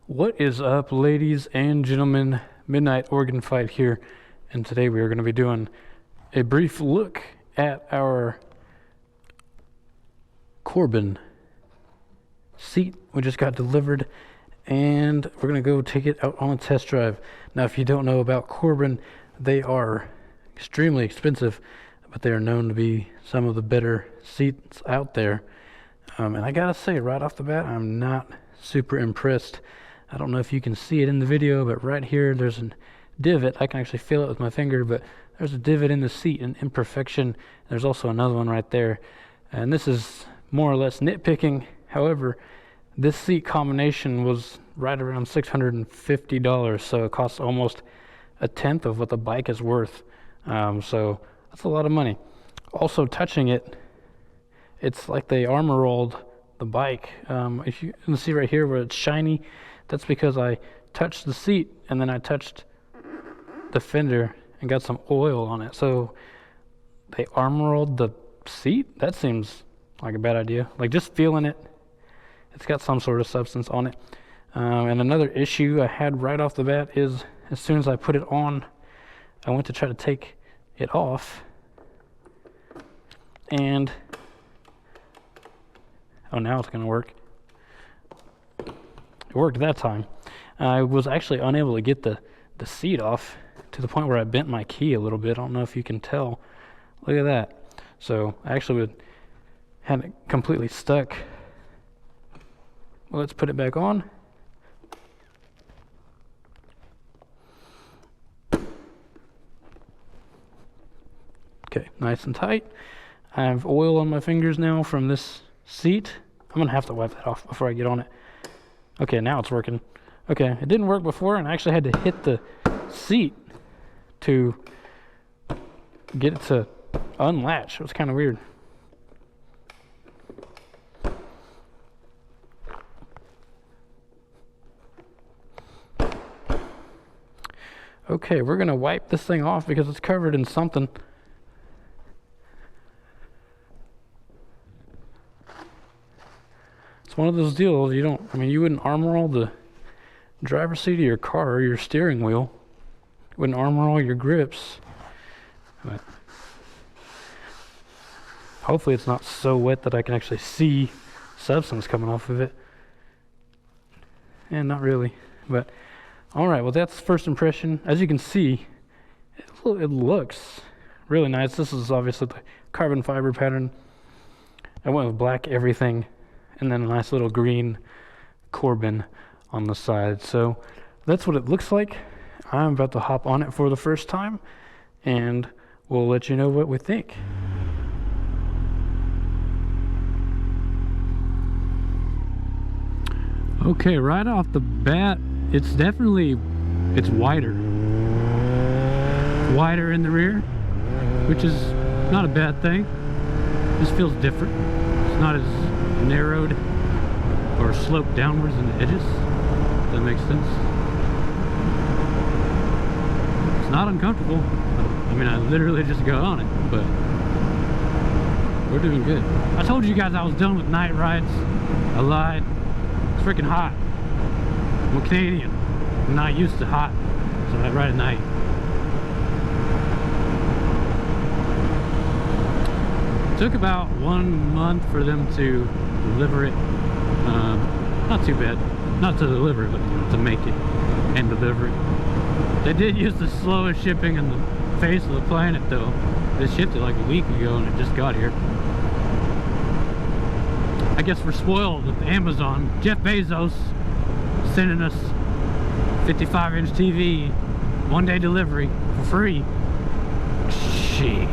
What is up, ladies and gentlemen? Midnight Organ Fight here, and today we are going to be doing a brief look at our Corbin seat. We just got delivered, and we're going to go take it out on a test drive. Now, if you don't know about Corbin, they are extremely expensive, but they are known to be some of the better seats out there. And I gotta say, right off the bat, I'm not super impressed. I don't know if you can see it in the video, but right here there's a divot. I can actually feel it with my finger, but there's a divot in the seat, an imperfection. There's also another one right there. And this is more or less nitpicking. However, this seat combination was right around $650, so it costs almost a tenth of what the bike is worth. So that's a lot of money. Also, touching it, it's like they armor rolled the bike. If you can see right here where it's shiny, that's because I touched the seat and then I touched the fender and got some oil on it. So they armor rolled the seat? That seems like a bad idea. Like, just feeling it, it's got some sort of substance on it. And another issue I had right off the bat is as soon as I put it on, I went to try to take it off, and oh, now it's gonna work. It worked that time. I was actually unable to get the seat off to the point where I bent my key a little bit. I don't know if you can tell. Look at that. So I actually had it completely stuck. Well, let's put it back on. Okay, nice and tight. I have oil on my fingers now from this seat. I'm gonna have to wipe that off before I get on it. Okay, now it's working. Okay, it didn't work before, and I actually had to hit the seat to get it to unlatch. It was kind of weird. Okay, we're gonna wipe this thing off because it's covered in something. It's one of those deals you wouldn't armor roll the driver's seat of your car or your steering wheel. You wouldn't armor roll your grips. But hopefully it's not so wet that I can actually see substance coming off of it. And not really, but alright, well, that's first impression. As you can see, it looks really nice. This is obviously the carbon fiber pattern. I went with black everything, and then a nice little green Corbin on the side. So that's what it looks like. I'm about to hop on it for the first time, and we'll let you know what we think. Okay, right off the bat, it's wider in the rear, which is not a bad thing. This feels different. It's not as narrowed or sloped downwards in the edges. If that makes sense. It's not uncomfortable. I mean, I literally just got on it, but we're doing good. I told you guys I was done with night rides. I lied. It's freaking hot. I'm a Canadian. I'm not used to hot, so I ride at night. It took about 1 month for them to deliver it. Not too bad. Not to deliver it, but to make it and deliver it. They did use the slowest shipping in the face of the planet, though. They shipped it like a week ago and it just got here. I guess we're spoiled with Amazon. Jeff Bezos sending us 55-inch TV, 1-day delivery for free. Shit.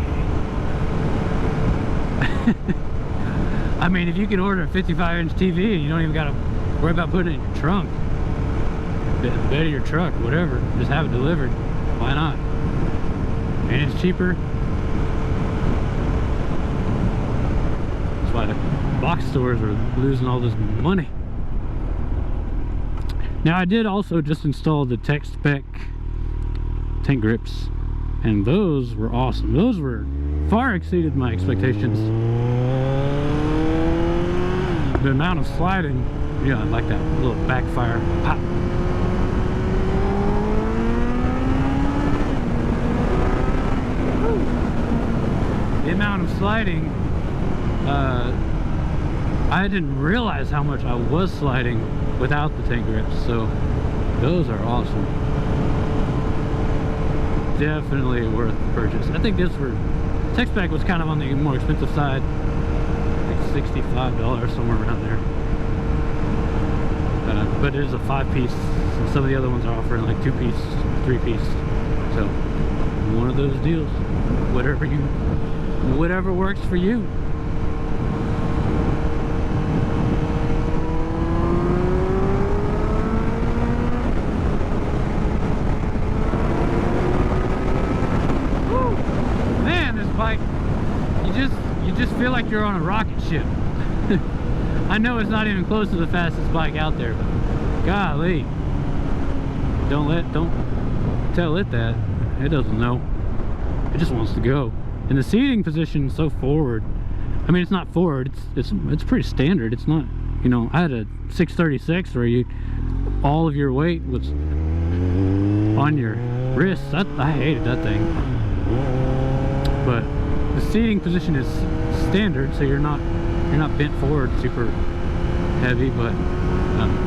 I mean, if you can order a 55-inch TV and you don't even gotta worry about putting it in your trunk, the bed of your truck, whatever, just have it delivered. Why not? And it's cheaper. That's why the box stores are losing all this money. Now, I did also just install the tech spec tank grips, and those were awesome. Those were far exceeded my expectations. The amount of sliding you know, like that little backfire pop. The amount of sliding, I didn't realize how much I was sliding without the tank grips, so those are awesome. Definitely worth the purchase. I think this for tech spec was kind of on the more expensive side, like $65, somewhere around there. But it is a 5-piece, and some of the other ones are offering like 2-piece, 3-piece. So one of those deals, whatever works for you. Woo! Man, this bike, you just feel like you're on a rocket ship. I know it's not even close to the fastest bike out there, but golly, don't tell it that. It doesn't know. It just wants to go. And the seating position is so forward. I mean, it's not forward. It's pretty standard. It's not, you know. I had a 636 where all of your weight was on your wrists. I hated that thing. But the seating position is standard, so you're not bent forward super heavy, but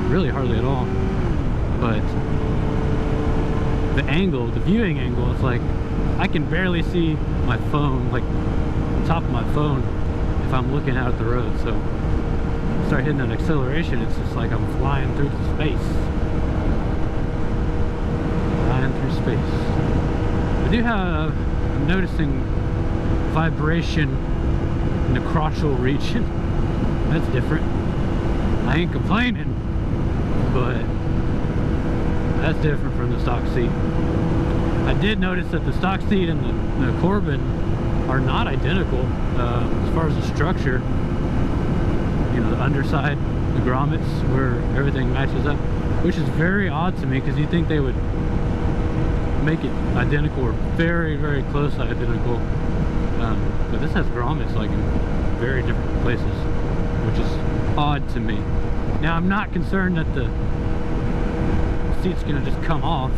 really hardly at all. But the angle, the viewing angle, it's like I can barely see my phone, like the top of my phone, if I'm looking out at the road. So start hitting that acceleration, it's just like I'm flying through space. Flying through space. I do have, I'm noticing vibration in the crotchal region. That's different. I ain't complaining, but that's different from the stock seat. I did notice that the stock seat and the Corbin are not identical as far as the structure. You know, the underside, the grommets, where everything matches up, which is very odd to me because you think they would make it identical or very, very close to identical. But this has grommets like in very different places, which is odd to me. Now, I'm not concerned that the seat's gonna just come off.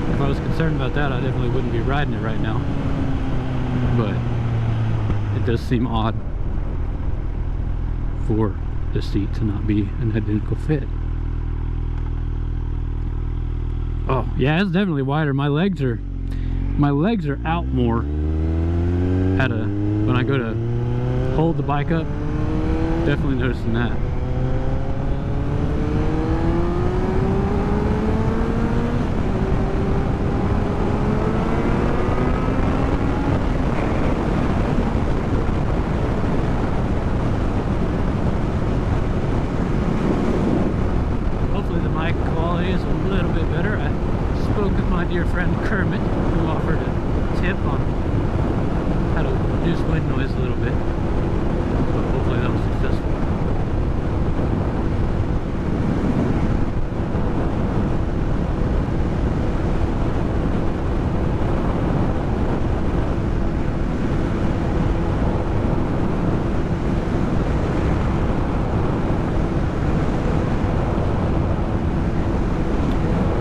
If I was concerned about that, I definitely wouldn't be riding it right now. But it does seem odd for the seat to not be an identical fit. Oh yeah, it's definitely wider. My legs are out more when I go to hold the bike up. Definitely noticing that. Dear friend Kermit, who offered a tip on how to reduce wind noise a little bit, but hopefully that was successful.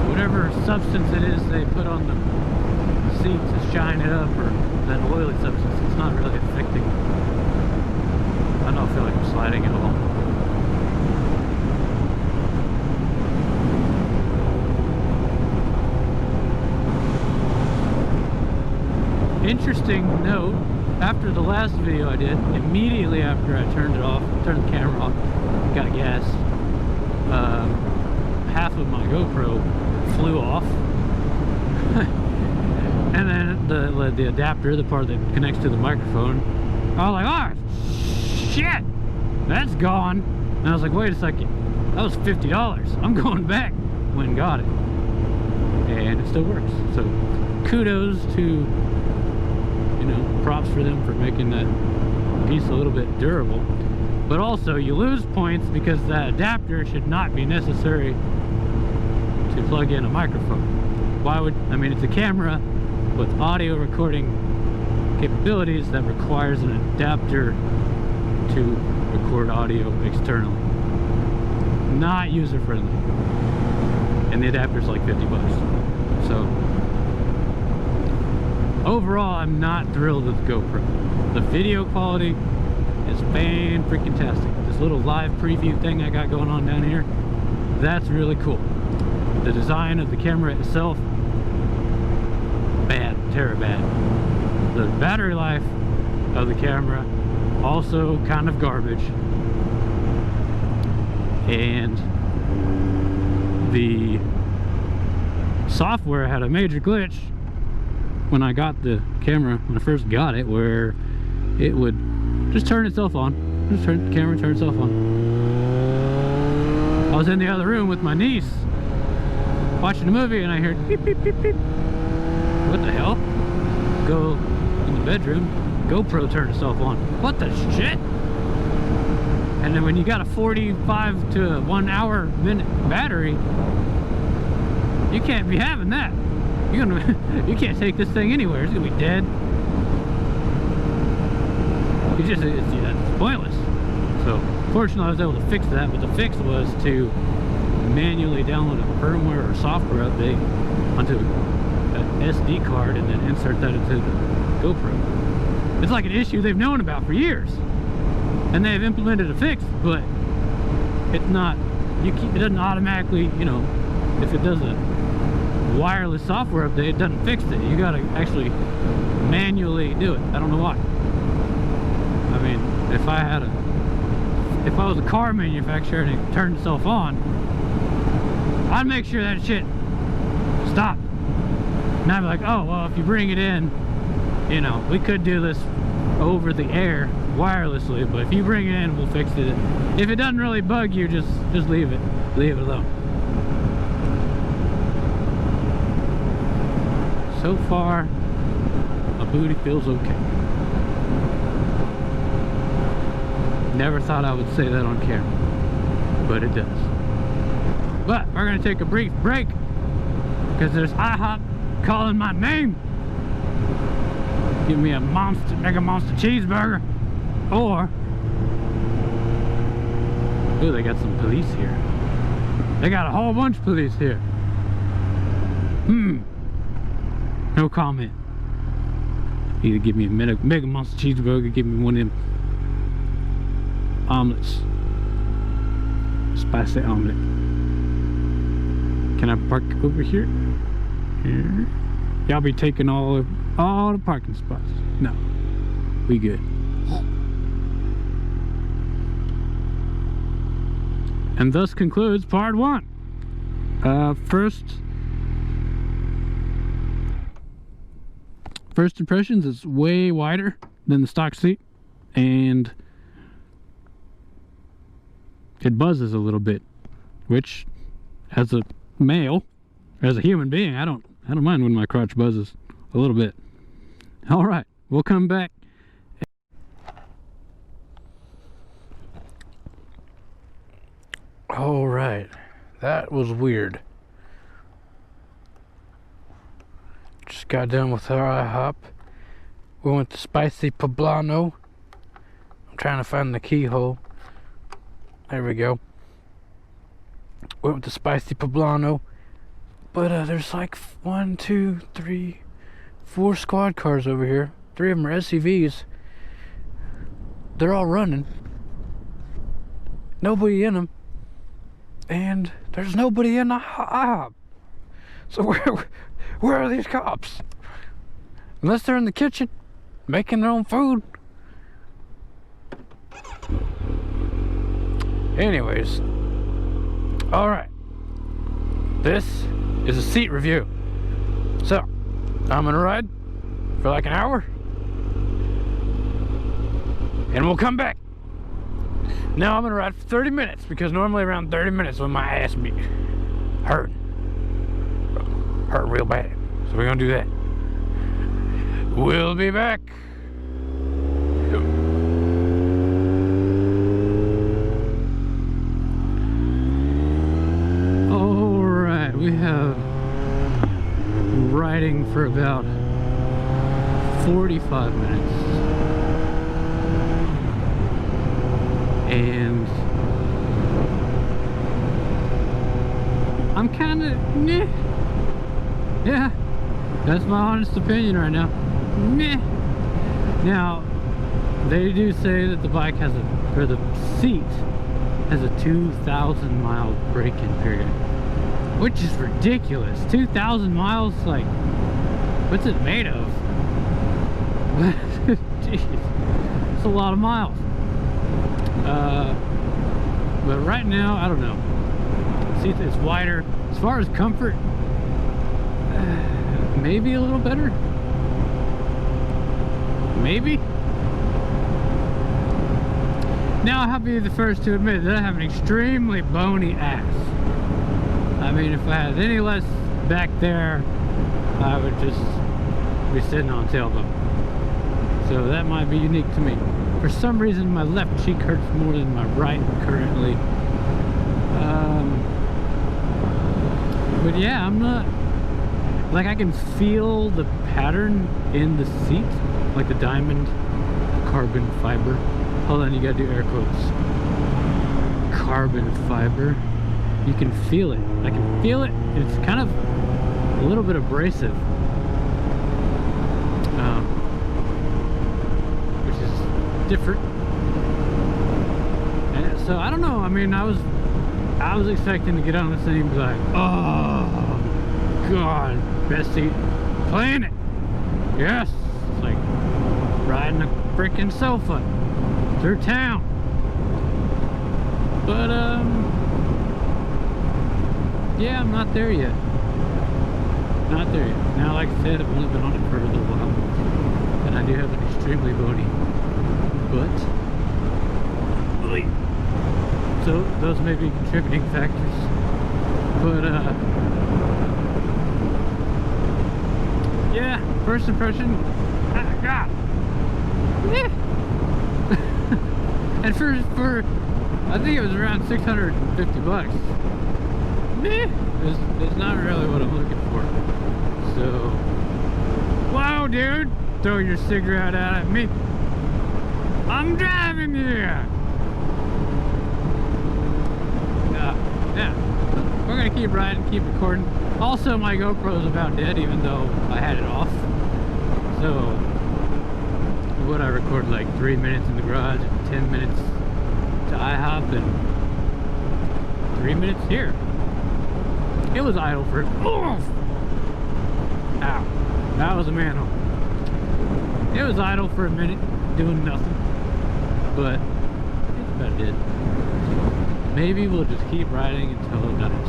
Whatever substance it is they put on the seat to shine it up, or that oily substance, it's not really affecting. I don't feel like I'm sliding at all. Interesting note, after the last video I did, immediately after I turned the camera off, got gas, half of my GoPro flew off. And then the adapter, the part that connects to the microphone, I was like, oh shit, that's gone. And I was like, wait a second, that was $50. I'm going back. Went and got it, and it still works. So kudos to, you know, props for them for making that piece a little bit durable. But also you lose points because that adapter should not be necessary to plug in a microphone. Why would, I mean, it's a camera with audio recording capabilities that requires an adapter to record audio externally. not user friendly, and the adapter's like 50 bucks. So overall, I'm not thrilled with GoPro. The video quality is fan-freaking-tastic. This little live preview thing I got going on down here, that's really cool. The design of the camera itself, bad, terrible bad. The battery life of the camera, also kind of garbage. And the software had a major glitch when I got the camera, when I first got it, where it would just turn itself on. Just turn the camera, turn itself on. I was in the other room with my niece watching a movie and I heard beep beep beep beep. What the hell? Go in the bedroom, GoPro turned itself on. What the shit? And then when you got a 45 to 1 hour minute battery, you can't be having that. You can't take this thing anywhere. It's gonna be dead. It's pointless. So fortunately I was able to fix that, but the fix was to manually download a firmware or software update onto an SD card and then insert that into the GoPro. It's like an issue they've known about for years, and they've implemented a fix, but it's not, it doesn't automatically, you know, if it does a wireless software update, it doesn't fix it. You gotta actually manually do it. I don't know why. I mean, if I was a car manufacturer and it turned itself on, I'd make sure that shit stopped. And I'd be like, oh, well, if you bring it in, you know, we could do this over the air wirelessly, but if you bring it in, we'll fix it. If it doesn't really bug you, just leave it. Leave it alone. So far, my booty feels okay. Never thought I would say that on camera, but it does. But we're gonna take a brief break because there's IHOP calling my name. Give me a mega monster cheeseburger, or oh, they got some police here. They got a whole bunch of police here. No comment. Either give me a mega monster cheeseburger, give me one of them omelets, spicy omelet. Can I park over here? Here. Y'all be taking all the parking spots. No, we good. And thus concludes part 1. First impressions, it's way wider than the stock seat, and it buzzes a little bit, which as a male, as a human being, I don't mind when my crotch buzzes a little bit. All right, we'll come back. All right, that was weird. Just got done with our IHOP. We went to Spicy Poblano. I'm trying to find the keyhole. There we go. Went with the Spicy Poblano. But there's like 1, 2, 3, 4 squad cars over here. 3 of them are SUVs. They're all running. Nobody in them. And there's nobody in the IHOP. So where are these cops? Unless they're in the kitchen making their own food. Anyways, all right, this is a seat review. So I'm gonna ride for like an hour and we'll come back. Now I'm gonna ride for 30 minutes because normally around 30 minutes when my ass be hurt real bad. So we're gonna do that. We'll be back. All right, we have riding for about 45 minutes. And I'm kind of meh. Yeah, that's my honest opinion right now. Meh. Now, they do say that the bike has or the seat has a 2,000 mile break-in period, which is ridiculous. 2,000 miles, like, what's it made of? Jeez, it's a lot of miles. But right now, I don't know. See, it's wider. As far as comfort, maybe a little better. Maybe. Now, I'll be the first to admit that I have an extremely bony ass. I mean, if I had any less back there, I would just be sitting on tailbone. So that might be unique to me. For some reason, my left cheek hurts more than my right currently. But yeah, I'm not, like, I can feel the pattern in the seat, like the diamond carbon fiber. Hold on, you gotta do air quotes. Carbon fiber. You can feel it. I can feel it. It's kind of a little bit abrasive. Which is different. And so I don't know. I mean, I was expecting to get on this thing and be like, oh god, best seat, planet. Yes. It's like riding a freaking sofa through town. But yeah, I'm not there yet. Not there yet. Now, like I said, I've only been on it for a little while, and I do have an extremely bony butt. So those may be contributing factors. But yeah, first impression, God. Yeah. And for I think it was around 650 bucks. Meh. It's not really what I'm looking for. So, wow, dude, throw your cigarette out at me. I'm driving here. Yeah, we're gonna keep riding, keep recording. Also, my GoPro is about dead, even though I had it off. So, what I record, like 3 minutes in the garage, and 10 minutes to IHOP, and 3 minutes here. It was idle for, ow, that was a manhole. It was idle for a minute, doing nothing, but it's about dead. Maybe we'll just keep riding until it dies.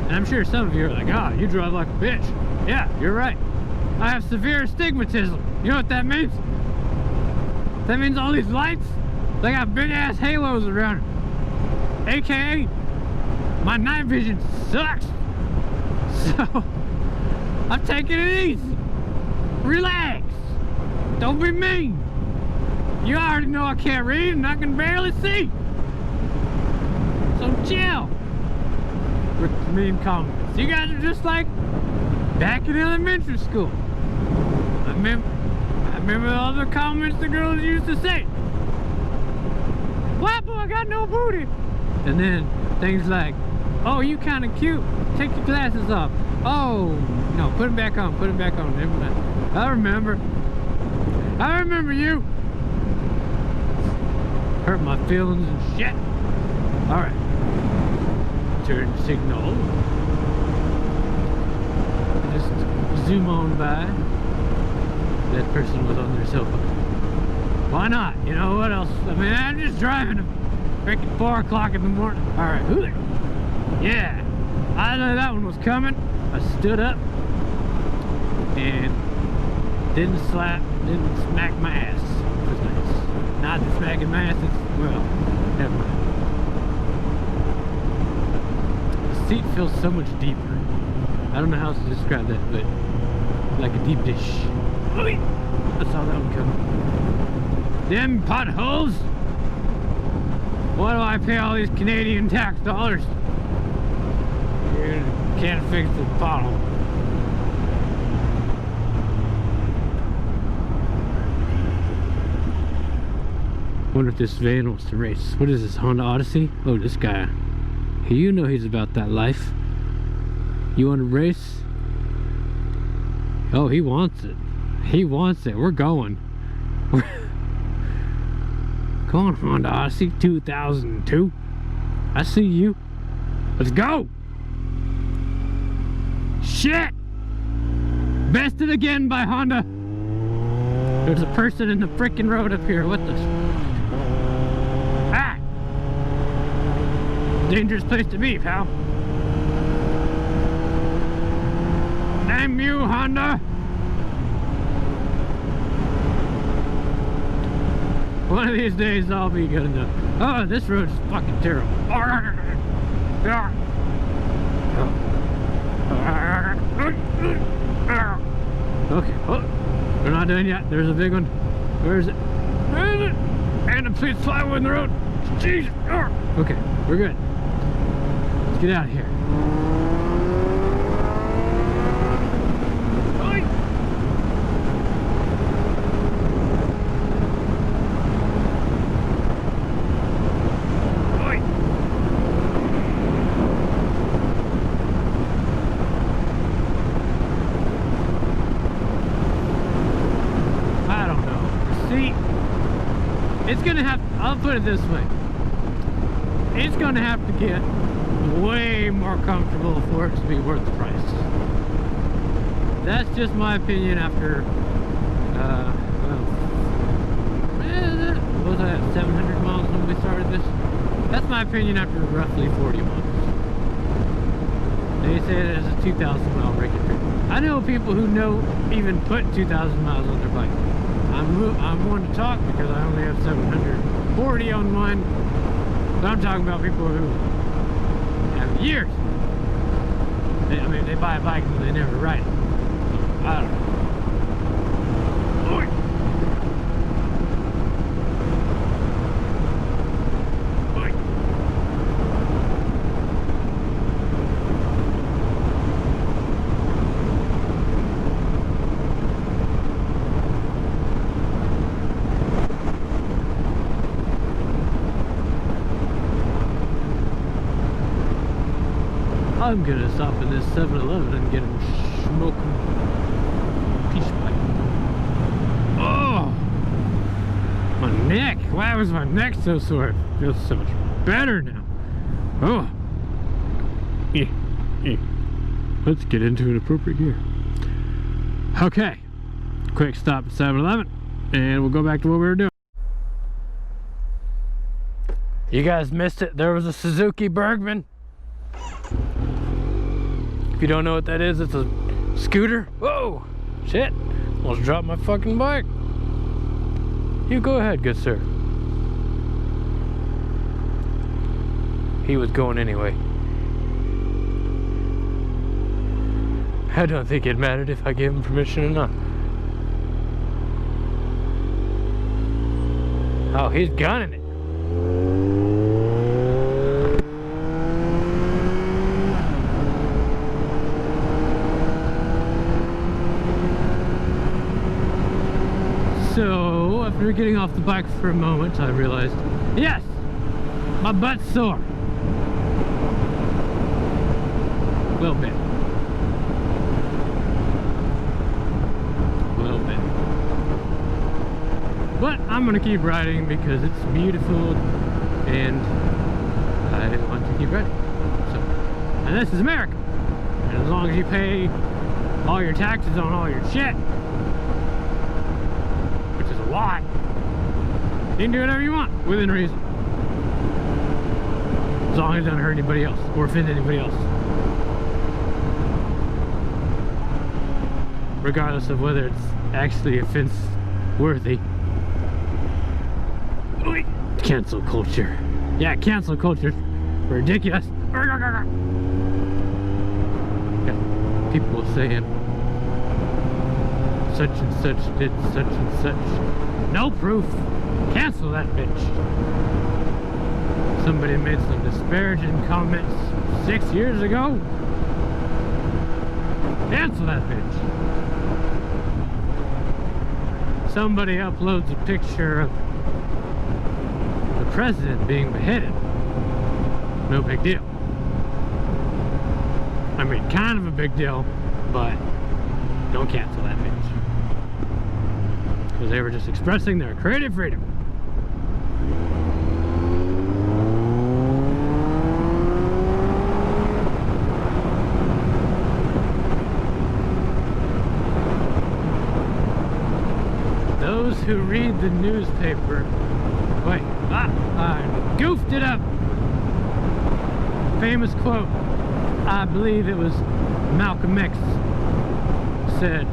And I'm sure some of you are like, oh, you drive like a bitch. Yeah, you're right. I have severe astigmatism. You know what that means? That means all these lights, they got big ass halos around it. AKA, my night vision sucks. So, I'm taking it easy. Relax. Don't be mean. You already know I can't read and I can barely see. So chill with the mean comments. You guys are just like back in elementary school. I remember all the comments the girls used to say. White boy got no booty. And then things like, oh, you kind of cute. Take your glasses off. Oh, no, put them back on. Put them back on. Never mind. I remember you. Hurt my feelings and shit. Alright. Turn signal. Just zoom on by. That person was on their cell phone. Why not? You know what else? I mean, I'm just driving at freaking 4 o'clock in the morning. Alright, yeah. I know that one was coming. I stood up and didn't smack my ass. It was nice. Not the smacking my ass, well, never mind. The seat feels so much deeper. I don't know how else to describe that, but like a deep dish. I saw that one coming. Them potholes! Why do I pay all these Canadian tax dollars? You can't fix the pothole. Wonder if this van wants to race. What is this, Honda Odyssey? Oh, this guy. You know he's about that life. You want to race? Oh, he wants it. He wants it. We're going. Come on, Honda Odyssey 2002. I see you. Let's go. Shit! Bested again by Honda. There's a person in the freaking road up here. What the? Ah! Dangerous place to be, pal. Damn you, Honda! One of these days I'll be good enough. Oh, this road's fucking terrible. Okay, oh, we're not done yet. There's a big one. Where is it? Where is it? And a piece of plywood in the road. Jesus. Okay, we're good. Let's get out of here. It's gonna have, I'll put it this way, it's gonna have to get way more comfortable for it to be worth the price. That's just my opinion after, what was I at 700 miles when we started this? That's my opinion after roughly 40 miles. They say it is a 2,000 mile record. I know people who even put 2,000 miles on their bike. I'm one to talk because I only have 740 on mine, but I'm talking about people who have years. I mean, they buy a bike and they never ride it. So, I don't know. I'm gonna stop in this 7-Eleven and get him smoking peach pipe. Oh! My neck! Why was my neck so sore? It feels so much better now. Oh! Let's get into an appropriate gear. Okay. Quick stop at 7-Eleven and we'll go back to what we were doing. You guys missed it. There was a Suzuki Bergman. If you don't know what that is, it's a scooter. Whoa! Shit! Almost dropped my fucking bike. You go ahead, good sir. He was going anyway. I don't think it mattered if I gave him permission or not. Oh, he's gunning it. So, after getting off the bike for a moment, I realized, yes, my butt's sore. A little bit. A little bit. But I'm gonna keep riding because it's beautiful and I want to keep riding. So, and this is America. And as long as you pay all your taxes on all your shit, lot, you can do whatever you want within reason, as long as it doesn't hurt anybody else or offend anybody else, regardless of whether it's actually offense worthy. Cancel culture. Yeah, cancel culture. Ridiculous. Yeah, people saying such and such did such and such. No proof. Cancel that bitch. Somebody made some disparaging comments 6 years ago. Cancel that bitch. Somebody uploads a picture of the president being beheaded. No big deal. I mean, kind of a big deal, but don't cancel that page. Because they were just expressing their creative freedom. Those who read the newspaper, wait, I goofed it up. Famous quote, I believe it was Malcolm X said,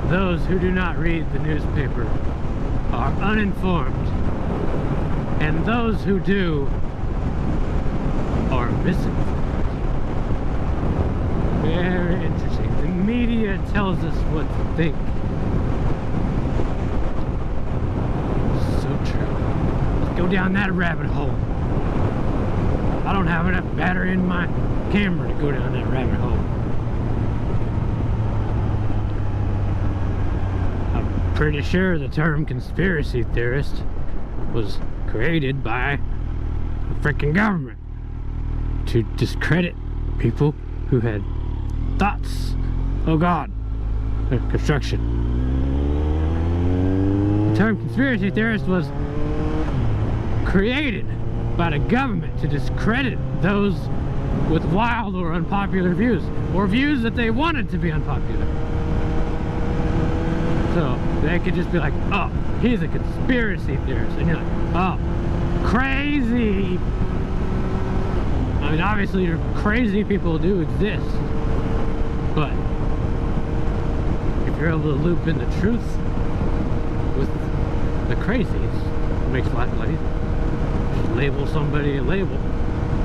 those who do not read the newspaper are uninformed, and those who do are misinformed. Very interesting. The media tells us what to think. Go down that rabbit hole. I don't have enough battery in my camera to go down that rabbit hole. I'm pretty sure the term conspiracy theorist was created by the freaking government to discredit people who had thoughts. Oh God, construction. The term conspiracy theorist was created by the government to discredit those with wild or unpopular views, or views that they wanted to be unpopular. So they could just be like, oh, he's a conspiracy theorist, and you're like, oh, crazy. I mean, obviously crazy people do exist, but if you're able to loop in the truth with the crazies, it makes life a lot easier. Label somebody a label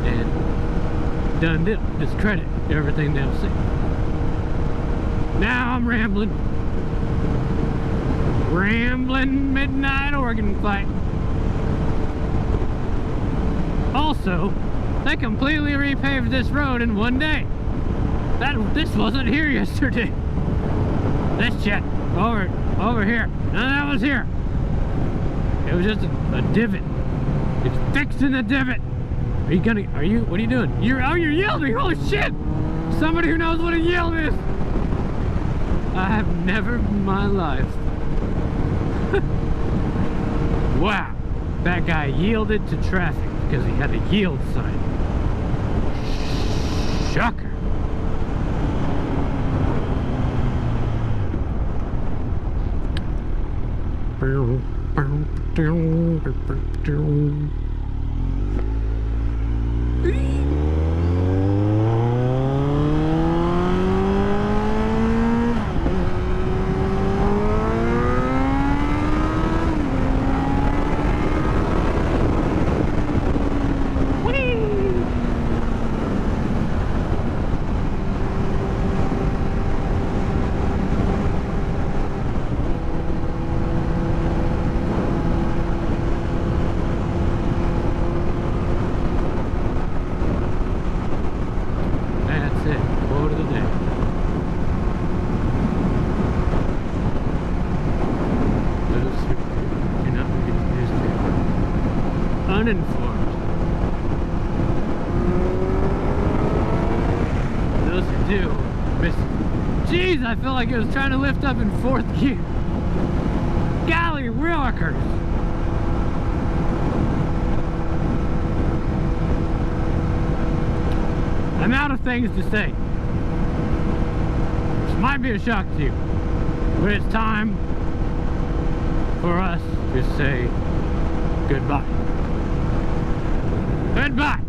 and done deal. Discredit everything they'll say. Now I'm rambling. Rambling midnight organ fight. Also, they completely repaved this road in one day. This wasn't here yesterday. This shit over here. None of that was here. It was just a divot. It's fixing the divot. What are you doing? You're yielding, holy shit! Somebody who knows what a yield is! I have never in my life. Wow, that guy yielded to traffic because he had a yield sign. Shocker. Uninformed. Those who do miss. Jeez, I felt like it was trying to lift up in 4th gear. Golly willikers. I'm out of things to say. This might be a shock to you, but it's time for us to say goodbye. Goodbye.